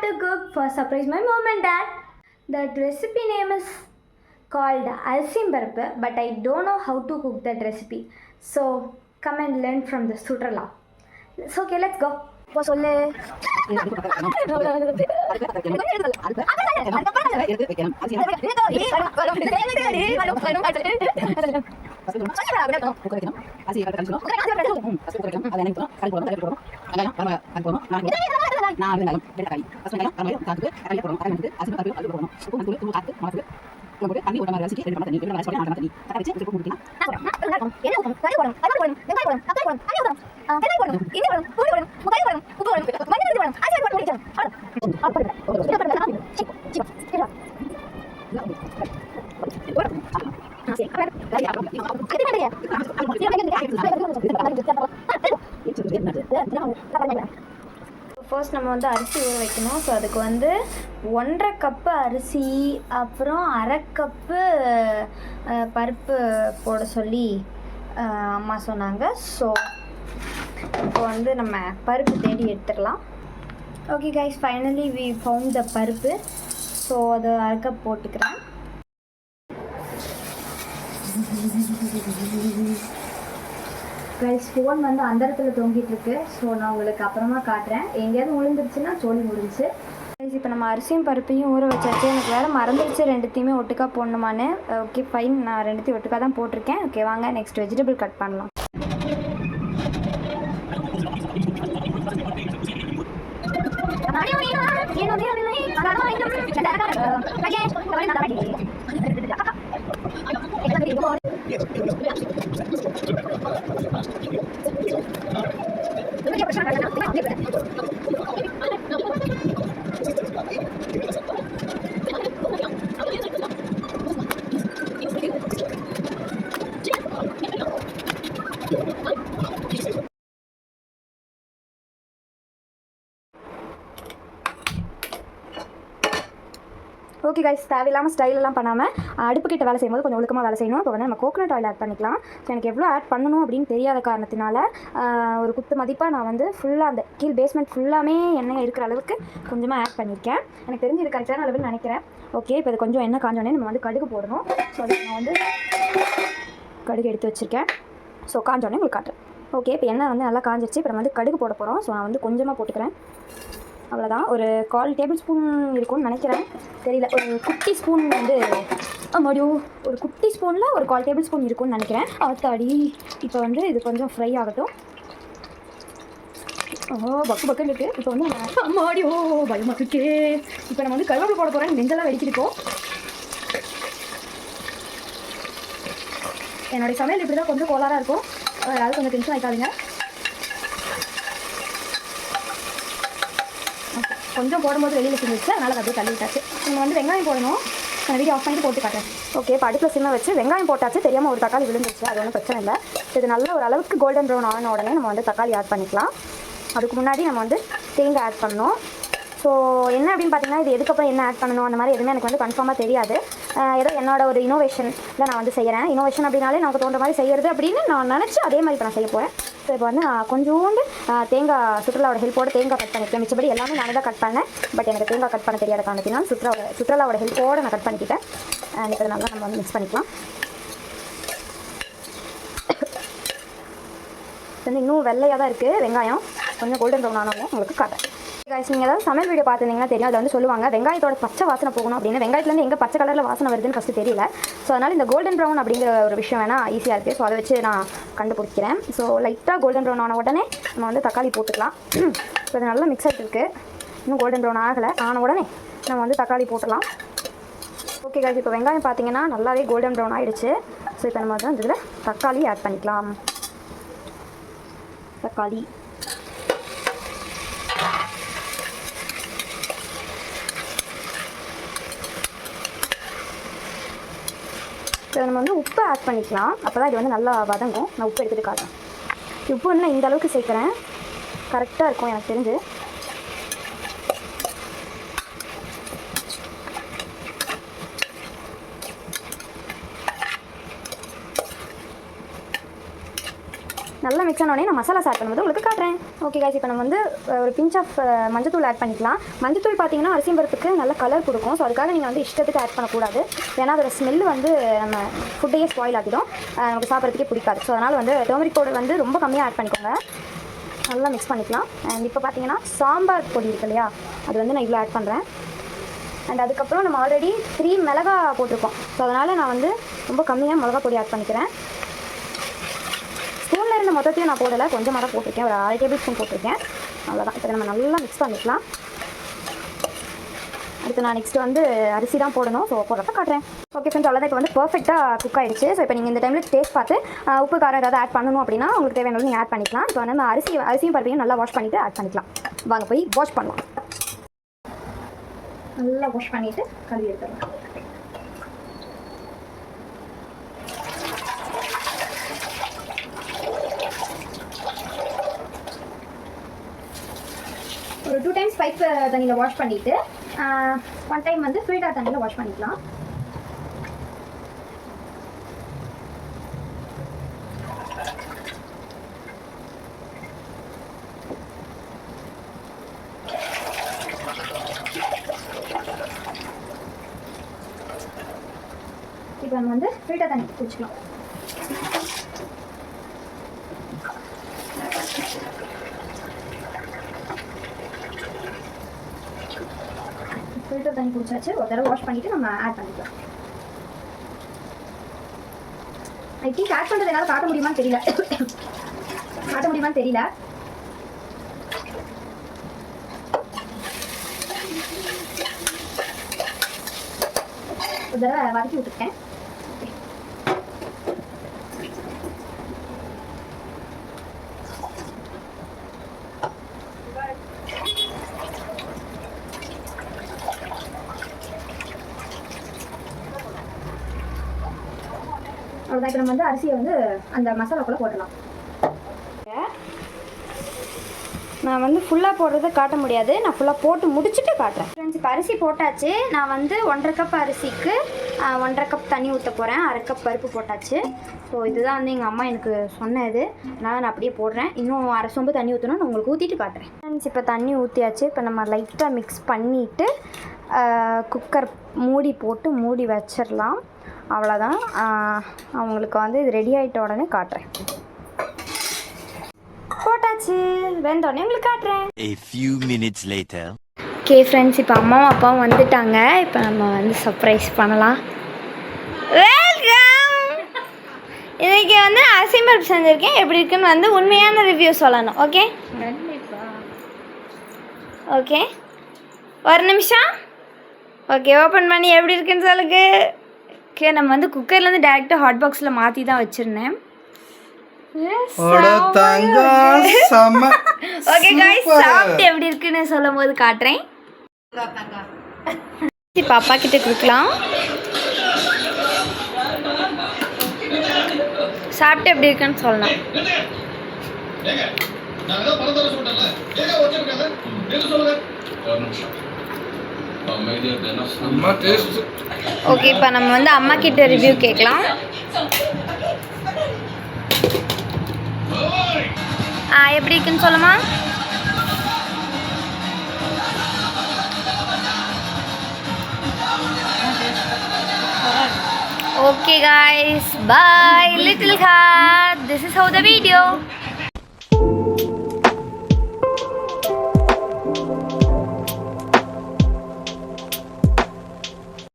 to cook for surprise my mom and dad. That recipe name is called Alsim Barpa, but I don't know how to cook that recipe. So come and learn from the Sutrala. So okay, let's go. சொல்லு தண்ணி ஊற்ற மாதிரி ரசிச்சு 2 தண்ணி 2 தண்ணி தண்ணி கரைச்சி உப்பு ஊத்தினா ஃபர்ஸ்ட் நம்ம வந்து அரிசி ஊற வைக்கணும். ஸோ அதுக்கு வந்து 1.5 கப்பு அரிசி, அப்புறம் 1/2 கப்பு பருப்பு போட சொல்லி அம்மா சொன்னாங்க. ஸோ இப்போ வந்து நம்ம பருப்பு தேடி எடுத்துடலாம். Okay guys, finally we found the paruppu. So அது 1/2 கப் போட்டுக்கிறேன். கைஸ், ஃபோன் வந்து அந்த இடத்துல தொங்கிட்டுருக்கு. ஸோ நான் உங்களுக்கு அப்புறமா காட்டுறேன். எங்கேயாவது விழுந்துருச்சுன்னா சோழி முடிஞ்சு. கைஸ், இப்போ நம்ம அரிசியும் பருப்பையும் ஊற வச்சாச்சு. எனக்கு வேறு மறந்துடுச்சு ரெண்டுத்தையுமே ஒட்டுக்கா போடணுமான்னு. ஓகே ஃபைன், நான் ரெண்டுத்தையும் ஒட்டுக்கா தான் போட்டிருக்கேன். ஓகே வாங்க நெக்ஸ்ட் வெஜிடபிள் கட் பண்ணலாம். ஓகே கைஸ், தேவையில்லாமல் ஸ்டைலெல்லாம் பண்ணாமல் அடுப்பு கிட்ட வேலை செய்யும்போது கொஞ்சம் ஒழுக்கமாக வேலை செய்யணும். இப்போ வந்து நம்ம கோகோனட் ஆயில் ஆட் பண்ணிக்கலாம். ஸோ எனக்கு எவ்வளோ ஆட் பண்ணணும் அப்படின்னு தெரியாத காரணத்தினால ஒரு குத்து மதிப்பாக நான் வந்து ஃபுல்லாக அந்த கீழ் பேஸ்மெண்ட் ஃபுல்லாமே எண்ணெய் இருக்கிற அளவுக்கு கொஞ்சமாக ஆட் பண்ணியிருக்கேன். எனக்கு தெரிஞ்சு இது கரெக்டான அளவில் நினைக்கிறேன். ஓகே, இப்போ இது கொஞ்சம் எண்ணெய் காஞ்சோடனே நம்ம வந்து கடுகு போடணும். ஸோ அதுக்கு நான் வந்து கடுகு எடுத்து வச்சுருக்கேன். ஸோ காஞ்சோடனே உங்களுக்கு காட்டுறேன். ஓகே, இப்போ எண்ணெய் வந்து நல்லா காஞ்சிச்சு. இப்போ நம்ம வந்து கடுகு போட போகிறோம். ஸோ நான் வந்து கொஞ்சமாக போட்டுக்கிறேன். அவ்வளோதான், ஒரு 1/4 டேபிள் ஸ்பூன் இருக்கும்னு நினைக்கிறேன், தெரியல. ஒரு குட்டி ஸ்பூன் வந்து மறுபடியும் ஒரு குட்டி ஸ்பூனில் ஒரு 1/4 டேபிள் ஸ்பூன் இருக்கும்னு நினைக்கிறேன். ஆத்தாடி, இப்போ வந்து இது கொஞ்சம் ஃப்ரை ஆகட்டும். பக்கு பக்குன்னு இருக்குது. இப்போ வந்து மறுபடியோ பயமாக இருக்கே. இப்போ நம்ம வந்து கருவேப்பிலை போட போகிறேன். நெஞ்செல்லாம் வெடிச்சிருக்கோம். என்னுடைய சமையல் இப்படி தான் கொஞ்சம் கோளாறாக இருக்கும். அதாவது கொஞ்சம் டென்ஷன் ஆகிக்காதீங்க. கொஞ்சம் போடும்போது வெளியில் சிந்துச்சு, அதனால் அப்படியே தள்ளி விட்டாச்சு. நீங்கள் வந்து வெங்காயம் போடணும். நான் வீடியோ ஆஃப் பண்ணிட்டு போட்டு காட்டேன். ஓகே, இப்போ அடுப்பில் சின்ன வச்சு வெங்காயம் போட்டாச்சு. தெரியாமல் ஒரு தக்காளி விழுந்துருச்சு, அது ஒன்றும் பிரச்சனை இல்லை. இது நல்ல ஒரு அளவுக்கு கோல்டன் ப்ரௌன் ஆன உடனே நம்ம வந்து தக்காளி ஆட் பண்ணிக்கலாம். அதுக்கு முன்னாடி நம்ம வந்து தேங்காய் ஆட் பண்ணணும். ஸோ என்ன அப்படின்னு பார்த்தீங்கன்னா, இது எதுக்கப்புறம் என்ன ஆட் பண்ணணும் அந்த மாதிரி எதுவுமே எனக்கு வந்து கன்ஃபார்மாக தெரியாது. ஏதோ என்னோட ஒரு இனோவேஷனில் நான் வந்து செய்கிறேன். இனோவேஷன் அப்படின்னாலே நமக்கு தோன்ற மாதிரி செய்கிறது அப்படின்னு நான் நினச்சி அதே மாதிரி இப்போ நான் செய்ய போகிறேன். ஸோ இப்போ வந்து நான் கொஞ்சோண்டு தேங்காய் சுற்றுலாவோட ஹெல்ப்போட தேங்காய் கட் பண்ணிக்கிறேன். மிச்சபடி எல்லாமே நான் தான் கட் பண்ணேன். பட் எனக்கு தேங்காய் கட் பண்ண தெரியாத காரணத்தினால் சுற்றுலாவோட ஹெல்ப்போடு நான் கட் பண்ணிக்கிட்டேன். இப்போ நல்லா நம்ம வந்து மிக்ஸ் பண்ணிக்கலாம். வந்து இன்னும் வெள்ளையாக தான் இருக்குது வெங்காயம். கொஞ்சம் கோல்டன் ப்ரௌன் ஆனாலும் உங்களுக்கு காட்டுறேன். கைஸ், நீங்கள் ஏதாவது சமையல் வீடியோ பார்த்துருந்தீங்கன்னா தெரியும். அதில் வந்து சொல்லுவாங்க வெங்காயத்தோட பச்சை வாசனை போகணும் அப்படின்னு. வெங்காயத்துலேருந்து எங்கே பச்சை கலரில் வாசனை வருதுன்னு ஃபஸ்ட்டு தெரியல. ஸோ அதனால் இந்த கோல்டன் ப்ரௌன் அப்படிங்கிற ஒரு விஷயம் வேணால் ஈஸியாக இருக்குது. ஸோ அதை வச்சு நான் கண்டுபிடிக்கிறேன். ஸோ லைட்டாக கோல்டன் ப்ரௌன் ஆன உடனே நம்ம வந்து தக்காளி போட்டுக்கலாம். ஸோ அது நல்லா மிக்ஸ் ஆகிட்டு இருக்குது. இன்னும் கோல்டன் ப்ரௌன் ஆன உடனே நம்ம வந்து தக்காளி போட்டுடலாம். ஓகே கைஸ், இப்போ வெங்காயம் பார்த்தீங்கன்னா நல்லாவே கோல்டன் ப்ரௌன் ஆகிடுச்சு. ஸோ இப்போ நம்ம வந்து இதில் தக்காளி ஆட் பண்ணிக்கலாம். தக்காளி இப்போ நம்ம வந்து உப்பு ஆட் பண்ணிக்கலாம். அப்போ தான் இது வந்து நல்லா வதங்கும். நான் உப்பு எடுத்துகிட்டு காட்டுறேன். உப்பு வந்து நான் இந்த அளவுக்கு சேர்க்குறேன், கரெக்டாக இருக்கும் எனக்கு தெரிஞ்சு. நல்லா மிக்ஸ் ஆனோடனே நான் மசாலாஸ் ஆட் பண்ணும்போது உங்களுக்கு காட்டுறேன். ஓகே கைஸ், இப்போ நம்ம வந்து ஒரு பிஞ்ச் ஆஃப் மஞ்சத்தூள் ஆட் பண்ணிக்கலாம். மஞ்சத்தூள் பார்த்தீங்கன்னா அரிசி பருப்புக்கு நல்ல கலர் கொடுக்கும். ஸோ அதுக்காக நீங்கள் வந்து இஷ்டத்துக்கு ஆட் பண்ணக்கூடாது. ஏன்னா அதோட ஸ்மெல் வந்து நம்ம ஃபுட்டையே ஸ்பாயில் ஆகிடும், நமக்கு சாப்பிட்றதுக்கே பிடிக்காது. ஸோ அதனால் வந்து டர்மரிக் பவுடர் வந்து ரொம்ப கம்மியாக ஆட் பண்ணிக்கோங்க. நல்லா மிக்ஸ் பண்ணிக்கலாம். அண்ட் இப்போ பார்த்தீங்கன்னா சாம்பார் பொடி இருக்கு இல்லையா, அது வந்து நான் இவ்வளோ ஆட் பண்ணுறேன். அண்ட் அதுக்கப்புறம் நம்ம ஆல்ரெடி 3 மிளகா போட்டிருக்கோம். ஸோ அதனால் நான் வந்து ரொம்ப கம்மியாக மிளகா பொடி ஆட் பண்ணிக்கிறேன். ஸ்பூனில் இருந்த மொத்தத்தையும் நான் போடலை, கொஞ்சமாக தான் போட்டிருக்கேன், ஒரு 1/2 டேபிள் ஸ்பூன் போட்டிருக்கேன். அவ்வளோதான். இப்போ நம்ம நல்லா மிக்ஸ் பண்ணிக்கலாம். அடுத்து நான் நெக்ஸ்ட்டு வந்து அரிசி தான் போடணும். ஸோ போடுறப்ப காட்டுறேன். ஓகே ஃப்ரெண்ட்ஸ், அவ்வளோதான். இப்போ வந்து பர்ஃபெக்டாக குக் ஆகிடுச்சு. ஸோ இப்போ நீங்கள் இந்த டைமில் டேஸ்ட் பார்த்து உப்பு காரம் ஏதாவது ஆட் பண்ணணும் அப்படின்னா உங்களுக்கு தேவையானது நீங்கள் ஆட் பண்ணிக்கலாம். இப்போ நம்ம அரிசியும் பருப்பையும் நல்லா வாஷ் பண்ணிவிட்டு ஆட் பண்ணிக்கலாம். வாங்க போய் வாஷ் பண்ணலாம். நல்லா வாஷ் பண்ணிவிட்டு கழுவி எடுத்துடலாம். ஒரு 2 டைம்ஸ் பைப் தண்ணியில் வாஷ் பண்ணிவிட்டு 1 டைம் வந்து ஃபில்டர் தண்ணியில் வாஷ் பண்ணிக்கலாம். இப்போ நம்ம வந்து ஃபில்டர் தண்ணி குடிச்சிக்கலாம். ஃபில்டர் தண்ணி குடிச்சாச்சு. ஒரு தடவை வாஷ் பண்ணிவிட்டு நம்ம ஆட் பண்ணிக்கலாம். ஐ திங்க் ஆட் பண்ணுறது என்னால் காட்ட முடியுமான்னு தெரியல. ஒரு தடவை வதக்கி விட்டுருக்கேன். அவ்வளோதான். இப்போ நம்ம வந்து அரிசியை வந்து அந்த மசாலாக்குள்ளே போடலாம். நான் வந்து ஃபுல்லாக போடுறதை காட்ட முடியாது, நான் ஃபுல்லாக போட்டு முடிச்சுட்டு காட்டுறேன். ஃப்ரெண்ட்ஸ், இப்போ அரிசி போட்டாச்சு. நான் வந்து 1.5 கப் அரிசிக்கு 1.5 கப் தண்ணி ஊற்ற போகிறேன். 1/2 கப் பருப்பு போட்டாச்சு. ஸோ இதுதான் வந்து எங்கள் அம்மா எனக்கு சொன்னது, அதனால் நான் அப்படியே போடுறேன். இன்னும் 1/2 சொம்பு தண்ணி ஊற்றணும், நான் உங்களுக்கு ஊற்றிட்டு காட்டுறேன். ஃப்ரெண்ட்ஸ், இப்போ தண்ணி ஊற்றியாச்சு. இப்போ நம்ம லைட்டாக மிக்ஸ் பண்ணிவிட்டு குக்கர் மூடி போட்டு மூடி வச்சிடலாம். அவ்வளோதான். அவங்களுக்கு வந்து இது ரெடி ஆகிட்ட உடனே காட்டுறேன். போட்டாச்சு, வெந்தோடனே உங்களுக்கு காட்டுறேன். A few minutes later. Okay friends, இப்போ அம்மாவும் அப்பாவும் வந்துட்டாங்க. இப்போ நம்ம வந்து சர்ப்ரைஸ் பண்ணலாம். வெல்கம். இன்றைக்கி வந்து அரிசி பருப்பு செஞ்சுருக்கேன். எப்படி இருக்குன்னு வந்து உண்மையான ரிவ்யூ சொல்லணும். ஓகே ஓகே, ஒரு நிமிஷம். ஓகே, ஓப்பன் பண்ணி எப்படி இருக்குன்னு சொல்லுங்க. ஓகே, நம்ம வந்து குக்கர்லேருந்து டேரெக்டாக ஹாட் பாக்ஸில் மாற்றி தான் வச்சுருந்தேன். ஓகே गाइस, சாப்பிட்டு எப்படி இருக்குன்னு சொல்லும் போது காட்டுறேன். இப்போ அப்பா கிட்ட கொடுக்கலாம். சாப்பிட்டு எப்படி இருக்குன்னு சொல்லணும். ஓகே, இப்போ நம்ம வந்து அம்மா கிட்ட ரிவ்யூ கேட்கலாம். எப்படி இருக்குன்னு சொல்லுமா. Okay guys, bye little heart. This is how the video.